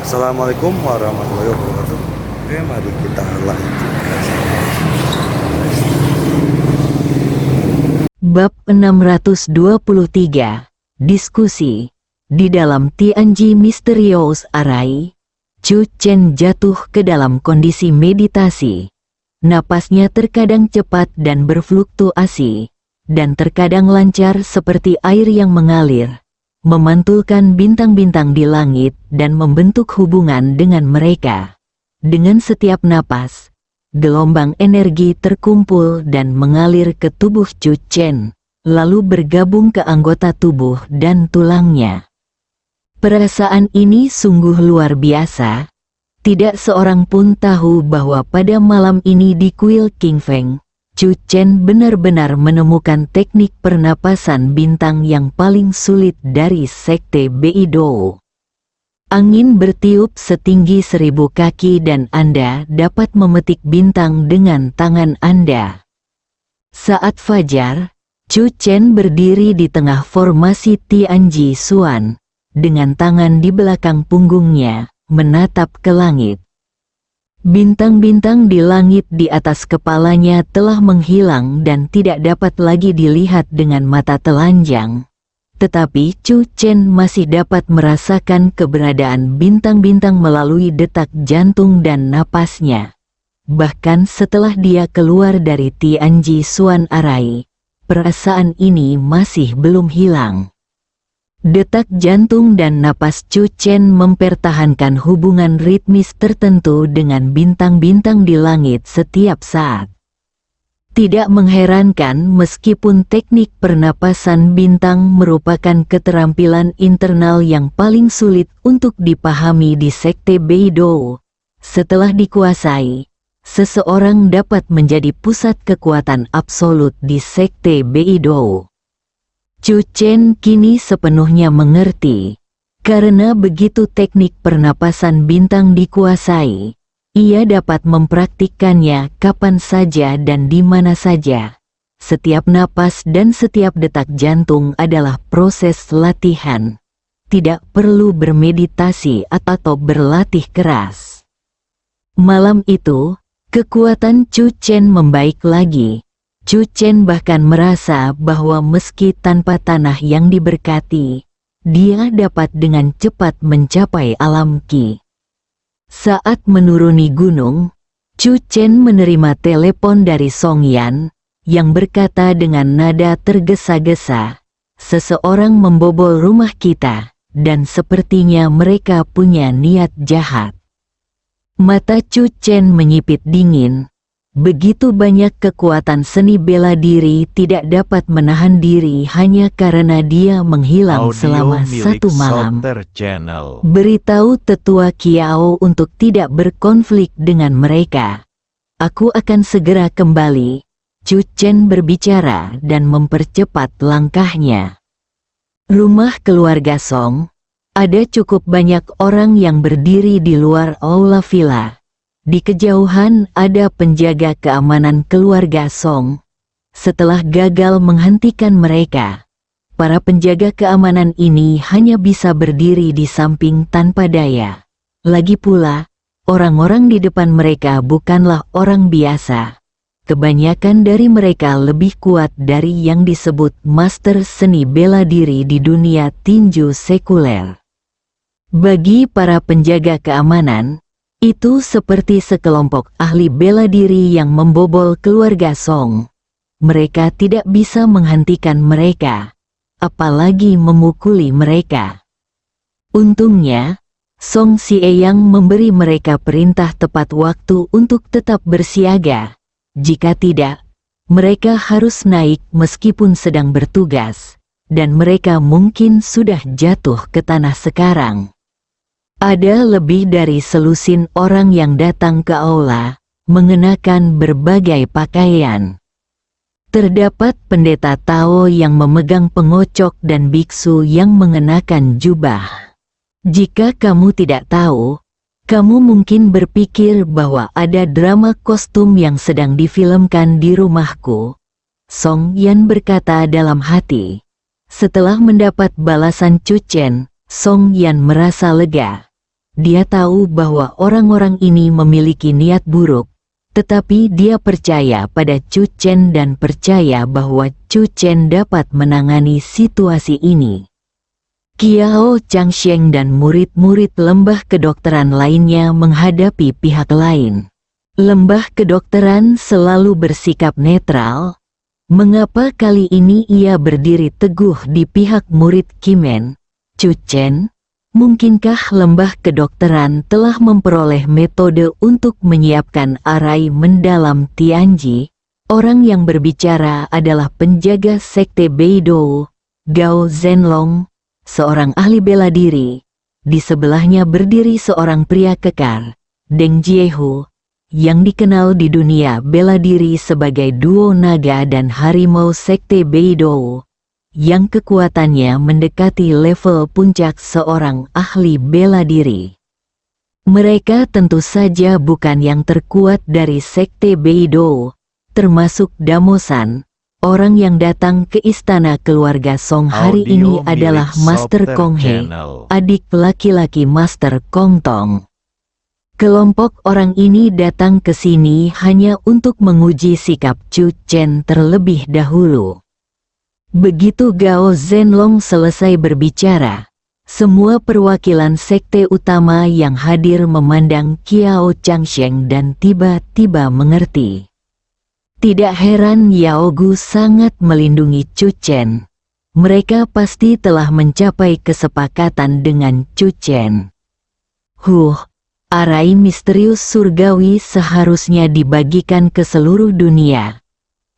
Assalamualaikum warahmatullahi wabarakatuh. Oke, mari kita lanjutkan. Bab 623. Diskusi. Di dalam Tianji Misterius Arai, Chu Chen jatuh ke dalam kondisi meditasi. Napasnya terkadang cepat dan berfluktuasi, dan terkadang lancar seperti air yang mengalir, memantulkan bintang-bintang di langit dan membentuk hubungan dengan mereka. Dengan setiap napas, gelombang energi terkumpul dan mengalir ke tubuh Chu Chen, lalu bergabung ke anggota tubuh dan tulangnya. Perasaan ini sungguh luar biasa. Tidak seorang pun tahu bahwa pada malam ini di kuil King Feng, Chu Chen benar-benar menemukan teknik pernapasan bintang yang paling sulit dari sekte Beidou. Angin bertiup setinggi 1000 kaki dan Anda dapat memetik bintang dengan tangan Anda. Saat fajar, Chu Chen berdiri di tengah formasi Tianji Xuan, dengan tangan di belakang punggungnya, menatap ke langit. Bintang-bintang di langit di atas kepalanya telah menghilang dan tidak dapat lagi dilihat dengan mata telanjang. Tetapi Chu Chen masih dapat merasakan keberadaan bintang-bintang melalui detak jantung dan napasnya. Bahkan setelah dia keluar dari Tianji Xuan Arai, perasaan ini masih belum hilang. Detak jantung dan napas Chu Chen mempertahankan hubungan ritmis tertentu dengan bintang-bintang di langit setiap saat. Tidak mengherankan meskipun teknik pernapasan bintang merupakan keterampilan internal yang paling sulit untuk dipahami di sekte Beidou. Setelah dikuasai, seseorang dapat menjadi pusat kekuatan absolut di sekte Beidou. Chu Chen kini sepenuhnya mengerti. Karena begitu teknik pernapasan bintang dikuasai, ia dapat mempraktikkannya kapan saja dan di mana saja. Setiap napas dan setiap detak jantung adalah proses latihan. Tidak perlu bermeditasi atau berlatih keras. Malam itu, kekuatan Chu Chen membaik lagi. Chu Chen bahkan merasa bahwa meski tanpa tanah yang diberkati, dia dapat dengan cepat mencapai alam Qi. Saat menuruni gunung, Chu Chen menerima telepon dari Song Yan, yang berkata dengan nada tergesa-gesa, "Seseorang membobol rumah kita, dan sepertinya mereka punya niat jahat." Mata Chu Chen menyipit dingin. Begitu banyak kekuatan seni bela diri tidak dapat menahan diri hanya karena dia menghilang selama satu malam. Beritahu tetua Kiao untuk tidak berkonflik dengan mereka. Aku akan segera kembali. Chu Chen berbicara dan mempercepat langkahnya. Rumah keluarga Song. Ada cukup banyak orang yang berdiri di luar aula villa. Di kejauhan ada penjaga keamanan keluarga Song. Setelah gagal menghentikan mereka, para penjaga keamanan ini hanya bisa berdiri di samping tanpa daya. Lagi pula, orang-orang di depan mereka bukanlah orang biasa. Kebanyakan dari mereka lebih kuat dari yang disebut master seni bela diri di dunia tinju sekuler. Bagi para penjaga keamanan, itu seperti sekelompok ahli bela diri yang membobol keluarga Song. Mereka tidak bisa menghentikan mereka, apalagi memukuli mereka. Untungnya, Song Sieyang memberi mereka perintah tepat waktu untuk tetap bersiaga. Jika tidak, mereka harus naik meskipun sedang bertugas, dan mereka mungkin sudah jatuh ke tanah sekarang. Ada lebih dari selusin orang yang datang ke aula, mengenakan berbagai pakaian. Terdapat pendeta Tao yang memegang pengocok dan biksu yang mengenakan jubah. Jika kamu tidak tahu, kamu mungkin berpikir bahwa ada drama kostum yang sedang difilmkan di rumahku. Song Yan berkata dalam hati. Setelah mendapat balasan Chu Chen, Song Yan merasa lega. Dia tahu bahwa orang-orang ini memiliki niat buruk, tetapi dia percaya pada Chu Chen dan percaya bahwa Chu Chen dapat menangani situasi ini. Kiao Changsheng dan murid-murid lembah kedokteran lainnya menghadapi pihak lain. Lembah kedokteran selalu bersikap netral. Mengapa kali ini ia berdiri teguh di pihak murid Kimen? Chu Chen? Mungkinkah lembah kedokteran telah memperoleh metode untuk menyiapkan arai mendalam Tianji? Orang yang berbicara adalah penjaga sekte Beidou, Gao Zhenlong, seorang ahli bela diri. Di sebelahnya berdiri seorang pria kekar, Deng Jiehu, yang dikenal di dunia bela diri sebagai duo naga dan harimau sekte Beidou, yang kekuatannya mendekati level puncak seorang ahli bela diri. Mereka tentu saja bukan yang terkuat dari sekte Beidou, termasuk Damosan. Orang yang datang ke istana keluarga Song hari ini adalah Master Kong He, adik laki-laki Master Kong Tong. Kelompok orang ini datang ke sini hanya untuk menguji sikap Chu Chen terlebih dahulu. Begitu Gao Zhenlong selesai berbicara, semua perwakilan sekte utama yang hadir memandang Kiao Changsheng dan tiba-tiba mengerti. Tidak heran Yao Gu sangat melindungi Chu Chen. Mereka pasti telah mencapai kesepakatan dengan Chu Chen. Arai misterius surgawi seharusnya dibagikan ke seluruh dunia.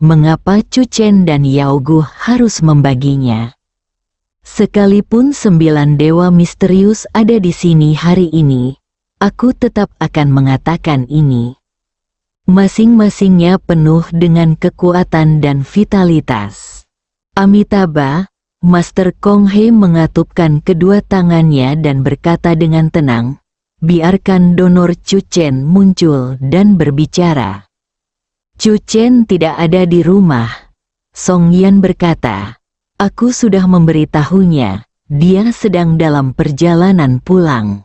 Mengapa Chu Chen dan Yao Gu harus membaginya? Sekalipun 9 dewa misterius ada di sini hari ini, aku tetap akan mengatakan ini. Masing-masingnya penuh dengan kekuatan dan vitalitas. Amitabha, Master Kong He mengatupkan kedua tangannya dan berkata dengan tenang, biarkan donor Chu Chen muncul dan berbicara. Chu Chen tidak ada di rumah. Song Yan berkata, aku sudah memberitahunya, dia sedang dalam perjalanan pulang.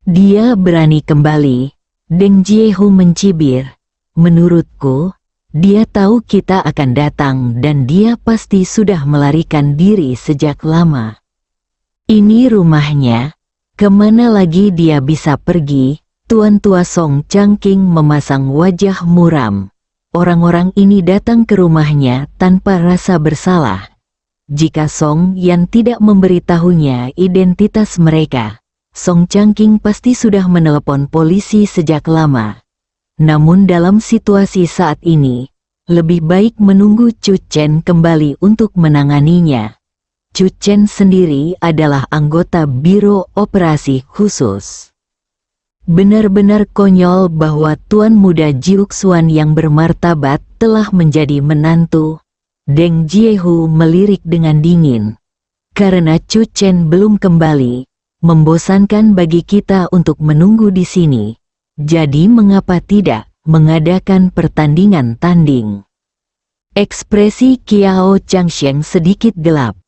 Dia berani kembali. Deng Jiehu mencibir, menurutku, dia tahu kita akan datang dan dia pasti sudah melarikan diri sejak lama. Ini rumahnya, kemana lagi dia bisa pergi? Tuan tua Song Changking memasang wajah muram. Orang-orang ini datang ke rumahnya tanpa rasa bersalah. Jika Song Yan tidak memberitahunya identitas mereka, Song Changking pasti sudah menelepon polisi sejak lama. Namun dalam situasi saat ini, lebih baik menunggu Chu Chen kembali untuk menanganinya. Chu Chen sendiri adalah anggota Biro Operasi Khusus. Benar-benar konyol bahwa Tuan Muda Jiuxuan yang bermartabat telah menjadi menantu. Deng Jiehu melirik dengan dingin. Karena Chu Chen belum kembali, membosankan bagi kita untuk menunggu di sini. Jadi mengapa tidak mengadakan pertandingan tanding? Ekspresi Kiao Changsheng sedikit gelap.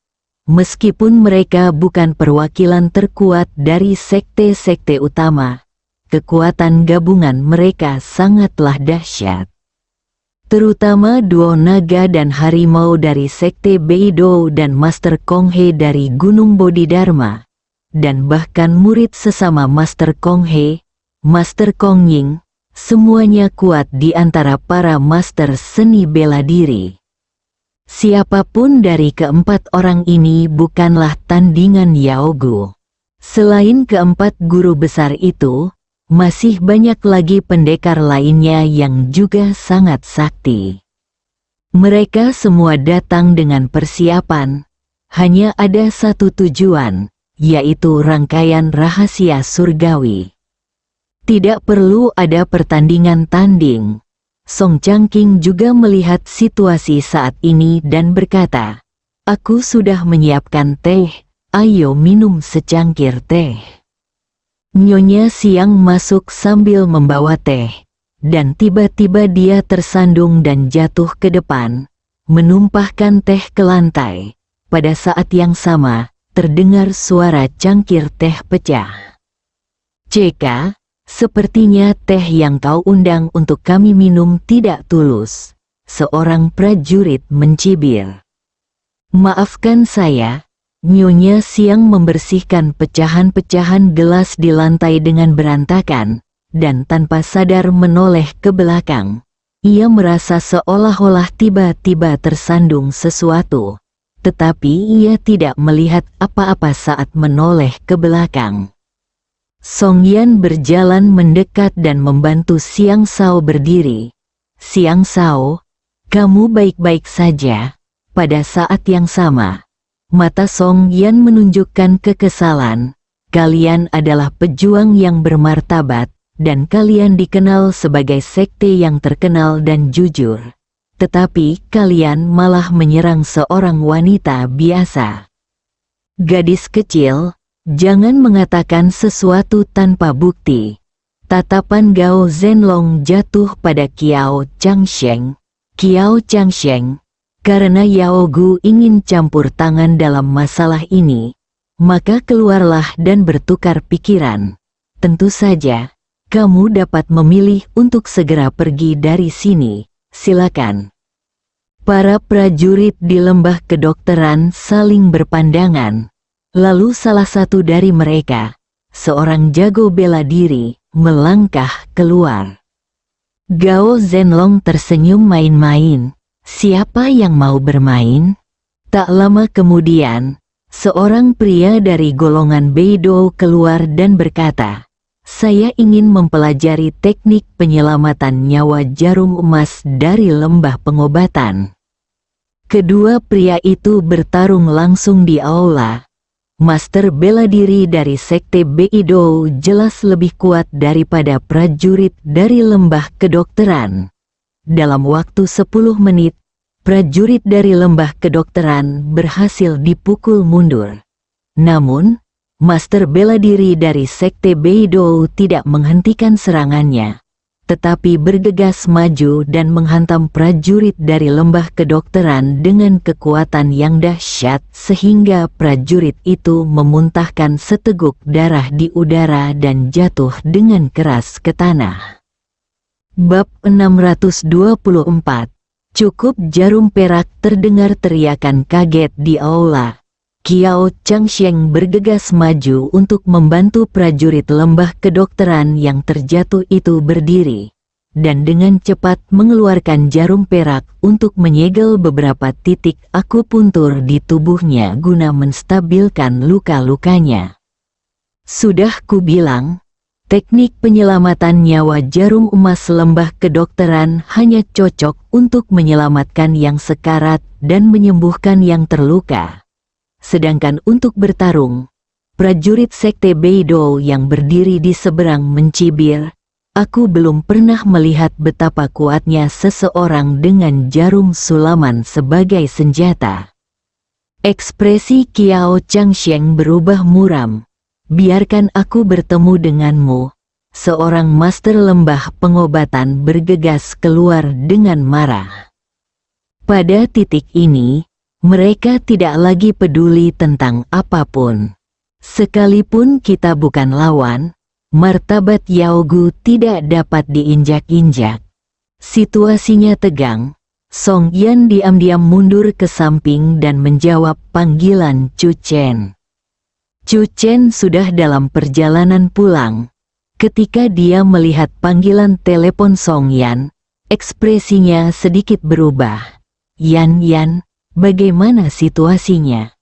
Meskipun mereka bukan perwakilan terkuat dari sekte-sekte utama, kekuatan gabungan mereka sangatlah dahsyat. Terutama duo naga dan harimau dari sekte Beidou dan Master Kong He dari Gunung Bodhidharma, dan bahkan murid sesama Master Kong He, Master Kong Ying, semuanya kuat di antara para master seni bela diri. Siapapun dari keempat orang ini bukanlah tandingan Yao Gu. Selain keempat guru besar itu, masih banyak lagi pendekar lainnya yang juga sangat sakti. Mereka semua datang dengan persiapan, hanya ada satu tujuan, yaitu rangkaian rahasia surgawi. Tidak perlu ada pertandingan tanding. Song Changking juga melihat situasi saat ini dan berkata, aku sudah menyiapkan teh, ayo minum secangkir teh. Nyonya Siang masuk sambil membawa teh, dan tiba-tiba dia tersandung dan jatuh ke depan, menumpahkan teh ke lantai. Pada saat yang sama, terdengar suara cangkir teh pecah. CK, sepertinya teh yang kau undang untuk kami minum tidak tulus. Seorang prajurit mencibir. Maafkan saya, Nyonya Siang membersihkan pecahan-pecahan gelas di lantai dengan berantakan, dan tanpa sadar menoleh ke belakang. Ia merasa seolah-olah tiba-tiba tersandung sesuatu, tetapi ia tidak melihat apa-apa saat menoleh ke belakang. Song Yan berjalan mendekat dan membantu Siang Sao berdiri. Siang Sao, kamu baik-baik saja? Pada saat yang sama, mata Song Yan menunjukkan kekesalan. Kalian adalah pejuang yang bermartabat, dan kalian dikenal sebagai sekte yang terkenal dan jujur. Tetapi kalian malah menyerang seorang wanita biasa. Gadis kecil, jangan mengatakan sesuatu tanpa bukti. Tatapan Gao Zhenlong jatuh pada Kiao Changsheng. Kiao Changsheng, karena Yao Gu ingin campur tangan dalam masalah ini, maka keluarlah dan bertukar pikiran. Tentu saja, kamu dapat memilih untuk segera pergi dari sini. Silakan. Para prajurit di lembah kedokteran saling berpandangan. Lalu salah satu dari mereka, seorang jago bela diri, melangkah keluar. Gao Zhenlong tersenyum main-main. Siapa yang mau bermain? Tak lama kemudian, seorang pria dari golongan Beidou keluar dan berkata, saya ingin mempelajari teknik penyelamatan nyawa jarum emas dari lembah pengobatan. Kedua pria itu bertarung langsung di aula. Master bela diri dari sekte Beidou jelas lebih kuat daripada prajurit dari lembah kedokteran. Dalam waktu 10 menit, prajurit dari lembah kedokteran berhasil dipukul mundur. Namun, Master bela diri dari sekte Beidou tidak menghentikan serangannya, tetapi bergegas maju dan menghantam prajurit dari lembah kedokteran dengan kekuatan yang dahsyat sehingga prajurit itu memuntahkan seteguk darah di udara dan jatuh dengan keras ke tanah. Bab 624. Cukup jarum perak. Terdengar teriakan kaget di aula. Kiao Changsheng bergegas maju untuk membantu prajurit lembah kedokteran yang terjatuh itu berdiri, dan dengan cepat mengeluarkan jarum perak untuk menyegel beberapa titik akupuntur di tubuhnya guna menstabilkan luka-lukanya. Sudah kubilang, teknik penyelamatan nyawa jarum emas lembah kedokteran hanya cocok untuk menyelamatkan yang sekarat dan menyembuhkan yang terluka. Sedangkan untuk bertarung, prajurit sekte Beidou yang berdiri di seberang mencibir, aku belum pernah melihat betapa kuatnya seseorang dengan jarum sulaman sebagai senjata. Ekspresi Kiao Changsheng berubah muram. Biarkan aku bertemu denganmu. Seorang master lembah pengobatan bergegas keluar dengan marah. Pada titik ini, mereka tidak lagi peduli tentang apapun. Sekalipun kita bukan lawan, martabat Yao Gu tidak dapat diinjak-injak. Situasinya tegang. Song Yan diam-diam mundur ke samping dan menjawab panggilan Chu Chen. Chu Chen sudah dalam perjalanan pulang. Ketika dia melihat panggilan telepon Song Yan, ekspresinya sedikit berubah. Yan, bagaimana situasinya?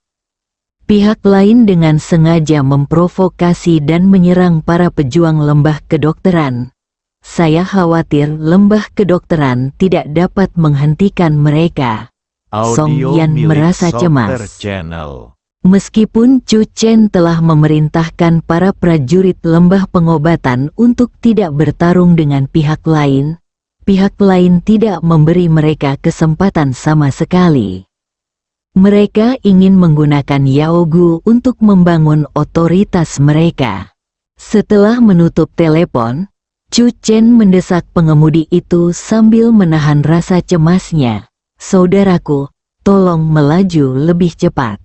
Pihak lain dengan sengaja memprovokasi dan menyerang para pejuang lembah kedokteran. Saya khawatir lembah kedokteran tidak dapat menghentikan mereka. Song Yan merasa cemas. Meskipun Chu Chen telah memerintahkan para prajurit lembah pengobatan untuk tidak bertarung dengan pihak lain tidak memberi mereka kesempatan sama sekali. Mereka ingin menggunakan Yao Gu untuk membangun otoritas mereka. Setelah menutup telepon, Chu Chen mendesak pengemudi itu sambil menahan rasa cemasnya. Saudaraku, tolong melaju lebih cepat.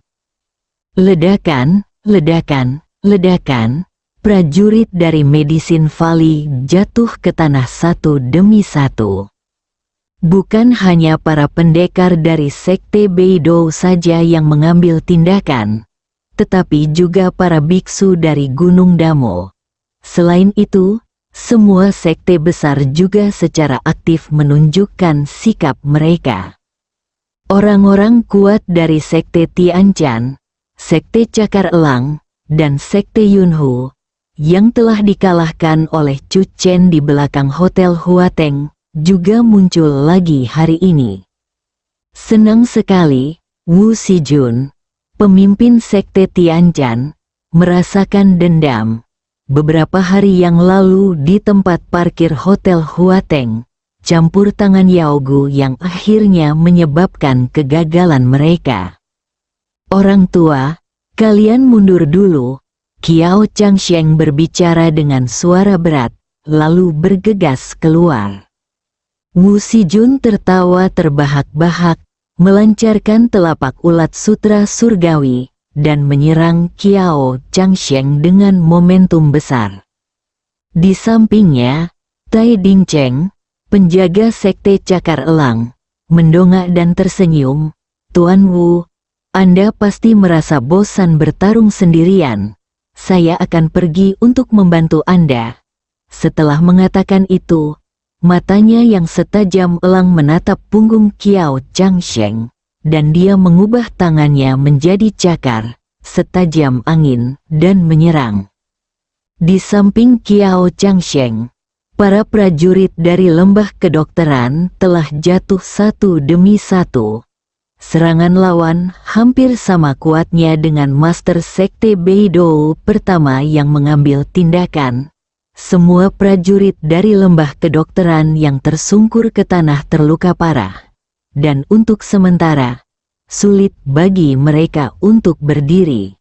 Ledakan, ledakan, ledakan. prajurit dari Medicine Valley jatuh ke tanah satu demi satu. Bukan hanya para pendekar dari Sekte Beidou saja yang mengambil tindakan, tetapi juga para biksu dari Gunung Damo. Selain itu, semua sekte besar juga secara aktif menunjukkan sikap mereka. Orang-orang kuat dari Sekte Tianchan, Sekte Cakar Elang, dan Sekte Yunhu, yang telah dikalahkan oleh Chu Chen di belakang Hotel Huateng, juga muncul lagi hari ini. Senang sekali, Wu Sijun, pemimpin Sekte Tianchan, merasakan dendam. Beberapa hari yang lalu di tempat parkir Hotel Huateng, campur tangan Yao Gu yang akhirnya menyebabkan kegagalan mereka. Orang tua, kalian mundur dulu, Kiao Changsheng berbicara dengan suara berat, lalu bergegas keluar. Wu Sijun tertawa terbahak-bahak, melancarkan telapak ulat sutra surgawi, dan menyerang Kiao Changsheng dengan momentum besar. Di sampingnya, Tai Dingcheng, penjaga Sekte Cakar Elang, mendongak dan tersenyum. Tuan Wu, Anda pasti merasa bosan bertarung sendirian. Saya akan pergi untuk membantu Anda. Setelah mengatakan itu, matanya yang setajam elang menatap punggung Kiao Changsheng, dan dia mengubah tangannya menjadi cakar, setajam angin, dan menyerang. Di samping Kiao Changsheng, para prajurit dari lembah kedokteran telah jatuh satu demi satu. Serangan lawan hampir sama kuatnya dengan Master Sekte Beidou pertama yang mengambil tindakan. Semua prajurit dari lembah kedokteran yang tersungkur ke tanah terluka parah. Dan untuk sementara, sulit bagi mereka untuk berdiri.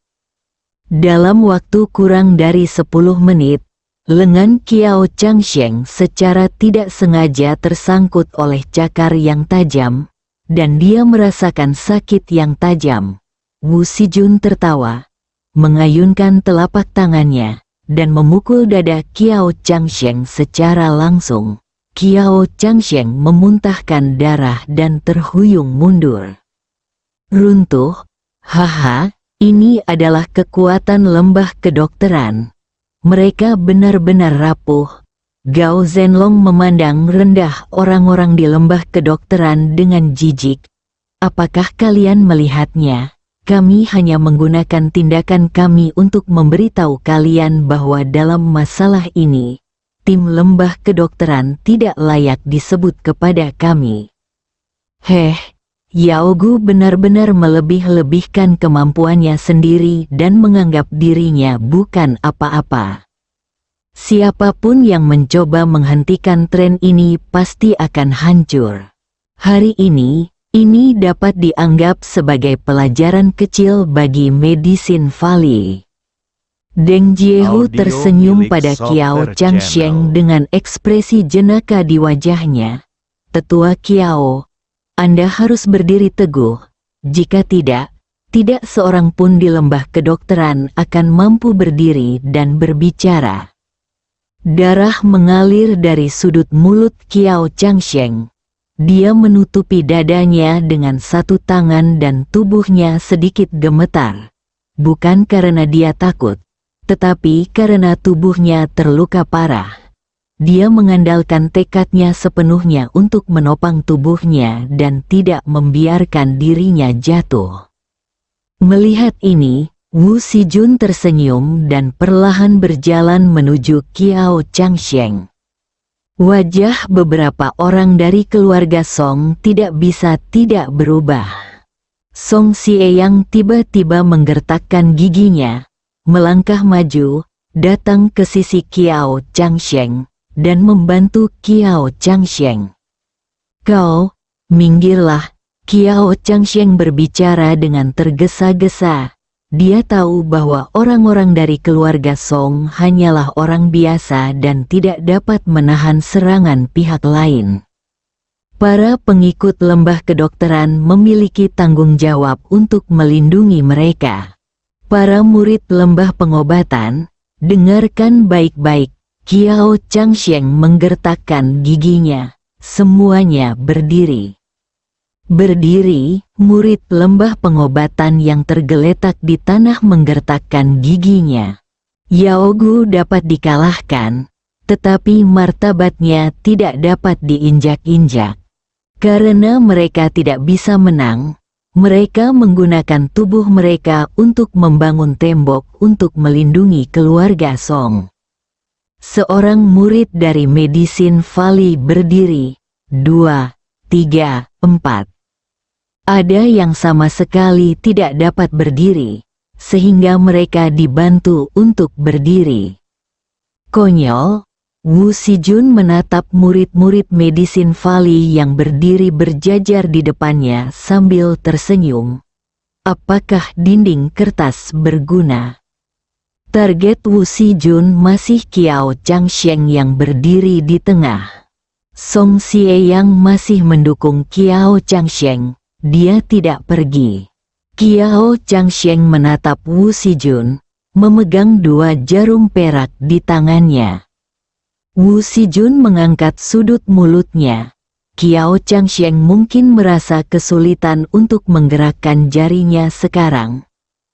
Dalam waktu kurang dari 10 menit, lengan Kiao Changsheng secara tidak sengaja tersangkut oleh cakar yang tajam, dan dia merasakan sakit yang tajam. Wu Sijun tertawa, mengayunkan telapak tangannya, dan memukul dada Kiao Changsheng secara langsung. Kiao Changsheng memuntahkan darah dan terhuyung mundur. Runtuh, haha, ini adalah kekuatan lembah kedokteran. Mereka benar-benar rapuh. Gao Zhenlong memandang rendah orang-orang di lembah kedokteran dengan jijik. Apakah kalian melihatnya? Kami hanya menggunakan tindakan kami untuk memberitahu kalian bahwa dalam masalah ini, tim lembah kedokteran tidak layak disebut kepada kami. Yao Gu benar-benar melebih-lebihkan kemampuannya sendiri dan menganggap dirinya bukan apa-apa. Siapapun yang mencoba menghentikan tren ini pasti akan hancur. Hari ini dapat dianggap sebagai pelajaran kecil bagi Medicine Valley. Deng Jiehu tersenyum pada Kiao Changsheng dengan ekspresi jenaka di wajahnya. Tetua Kiao, Anda harus berdiri teguh. Jika tidak seorang pun di lembah kedokteran akan mampu berdiri dan berbicara. Darah mengalir dari sudut mulut Kiao Changsheng. Dia menutupi dadanya dengan satu tangan dan tubuhnya sedikit gemetar. Bukan karena dia takut, tetapi karena tubuhnya terluka parah. Dia mengandalkan tekadnya sepenuhnya untuk menopang tubuhnya dan tidak membiarkan dirinya jatuh. Melihat ini, Wu Sijun tersenyum dan perlahan berjalan menuju Kiao Changsheng. Wajah beberapa orang dari keluarga Song tidak bisa tidak berubah. Song Xie yang tiba-tiba menggertakkan giginya, melangkah maju, datang ke sisi Kiao Changsheng, dan membantu Kiao Changsheng. Kau, minggirlah, Kiao Changsheng berbicara dengan tergesa-gesa. Dia tahu bahwa orang-orang dari keluarga Song hanyalah orang biasa dan tidak dapat menahan serangan pihak lain. Para pengikut lembah kedokteran memiliki tanggung jawab untuk melindungi mereka. Para murid lembah pengobatan, Dengarkan baik-baik. Kiao Changsheng menggertakkan giginya. Semuanya berdiri. Berdiri, murid lembah pengobatan yang tergeletak di tanah menggertakkan giginya. Yao Gu dapat dikalahkan, tetapi martabatnya tidak dapat diinjak-injak. Karena mereka tidak bisa menang, mereka menggunakan tubuh mereka untuk membangun tembok untuk melindungi keluarga Song. Seorang murid dari Medicine Valley berdiri. 2, 3, 4. Ada yang sama sekali tidak dapat berdiri, sehingga mereka dibantu untuk berdiri. Konyol, Wu Sijun menatap murid-murid Medicine Valley yang berdiri berjajar di depannya sambil tersenyum. Apakah dinding kertas berguna? Target Wu Sijun masih Kiao Changsheng yang berdiri di tengah. Song Xie yang masih mendukung Kiao Changsheng, dia tidak pergi. Kiao Changsheng menatap Wu Sijun, memegang 2 jarum perak di tangannya. Wu Sijun mengangkat sudut mulutnya. Kiao Changsheng mungkin merasa kesulitan untuk menggerakkan jarinya sekarang.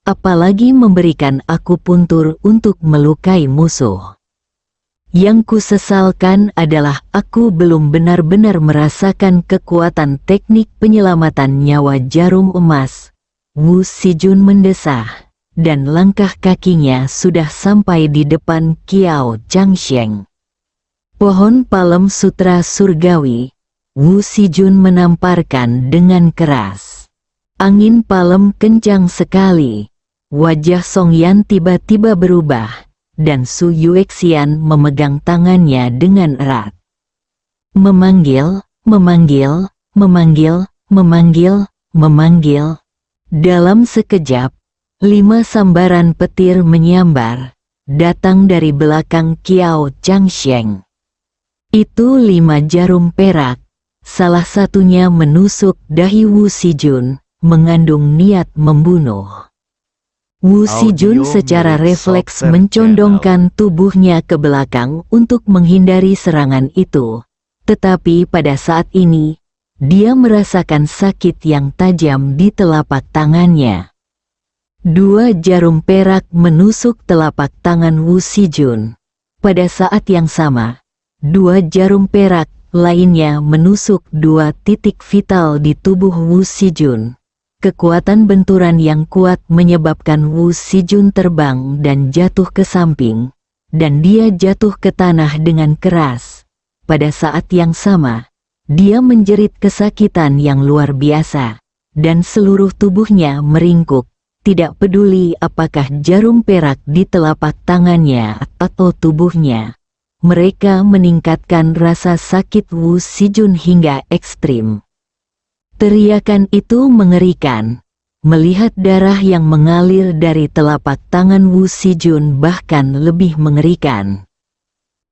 Apalagi memberikan akupuntur untuk melukai musuh. Yang kusesalkan adalah aku belum benar-benar merasakan kekuatan teknik penyelamatan nyawa jarum emas. Wu Sijun mendesah, dan langkah kakinya sudah sampai di depan Kiao Changsheng. Pohon palem sutra surgawi, Wu Sijun menamparkan dengan keras. Angin palem kencang sekali. Wajah Song Yan tiba-tiba berubah, dan Su Yuexian memegang tangannya dengan erat. Memanggil, memanggil, memanggil, memanggil, memanggil. Dalam sekejap, 5 sambaran petir menyambar, datang dari belakang Kiao Changsheng. Itu 5 jarum perak, salah satunya menusuk dahi Wu Sijun, mengandung niat membunuh. Wu Sijun secara refleks mencondongkan tubuhnya ke belakang untuk menghindari serangan itu. Tetapi pada saat ini, dia merasakan sakit yang tajam di telapak tangannya. 2 jarum perak menusuk telapak tangan Wu Sijun. Pada saat yang sama, 2 jarum perak lainnya menusuk 2 titik vital di tubuh Wu Sijun. Kekuatan benturan yang kuat menyebabkan Wu Sijun terbang dan jatuh ke samping, dan dia jatuh ke tanah dengan keras. Pada saat yang sama, dia menjerit kesakitan yang luar biasa, dan seluruh tubuhnya meringkuk, tidak peduli apakah jarum perak di telapak tangannya atau tubuhnya. Mereka meningkatkan rasa sakit Wu Sijun hingga ekstrim. Teriakan itu mengerikan. Melihat darah yang mengalir dari telapak tangan Wu Sijun bahkan lebih mengerikan.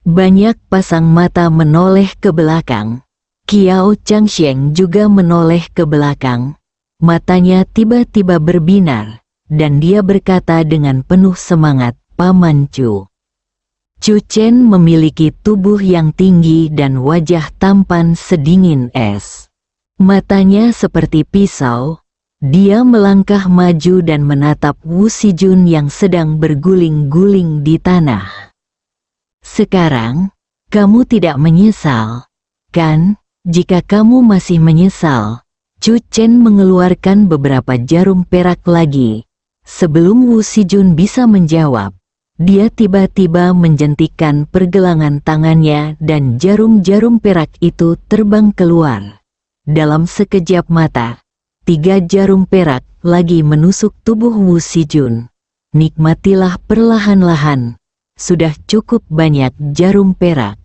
Banyak pasang mata menoleh ke belakang. Kiao Changsheng juga menoleh ke belakang. Matanya tiba-tiba berbinar, dan dia berkata dengan penuh semangat, "Paman Chu." Chu Chen memiliki tubuh yang tinggi dan wajah tampan sedingin es. Matanya seperti pisau. Dia melangkah maju dan menatap Wu Sijun yang sedang berguling-guling di tanah. "Sekarang, kamu tidak menyesal, kan? Jika kamu masih menyesal..." Chu Chen mengeluarkan beberapa jarum perak lagi. Sebelum Wu Sijun bisa menjawab, dia tiba-tiba menjentikkan pergelangan tangannya dan jarum-jarum perak itu terbang keluar. Dalam sekejap mata, 3 jarum perak lagi menusuk tubuh Wu Sijun. "Nikmatilah perlahan-lahan. Sudah cukup banyak jarum perak.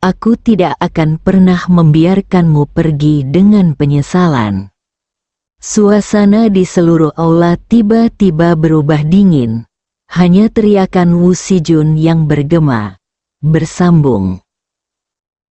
Aku tidak akan pernah membiarkanmu pergi dengan penyesalan." Suasana di seluruh aula tiba-tiba berubah dingin. Hanya teriakan Wu Sijun yang bergema, bersambung.